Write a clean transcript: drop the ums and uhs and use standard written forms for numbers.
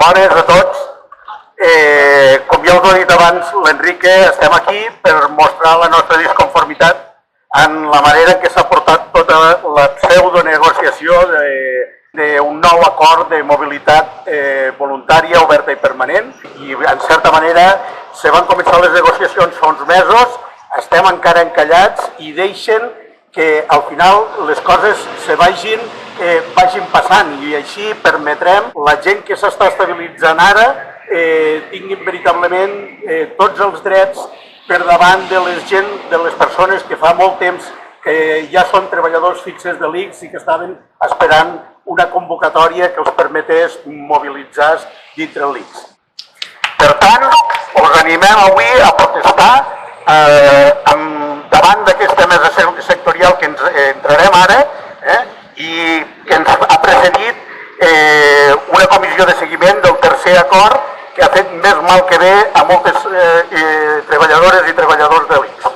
Bones a tots. Com ja us he dit abans, l'Enrique, estem aquí per mostrar la nostra disconformitat en la manera en què s'ha portat tota la pseudonegociació d'un nou acord de mobilitat voluntària, oberta i permanent. I, en certa manera, se van començar les negociacions fa uns mesos, estem encara encallats i deixen que al final les coses se vagin passant i així permetrem la gent que s'està estabilitzant ara tinguin veritablement tots els drets per davant de les persones que fa molt temps que ja són treballadors fixes de l'ICS i que estaven esperant una convocatòria que els permetés mobilitzar-se dintre l'ICS. Per tant, us animem avui a protestar davant d'aquesta mesa sectorial que ens entrarem ara i que ens ha precedit una comissió de seguiment del tercer acord que ha fet més mal que bé a moltes treballadores i treballadors de l'ICS.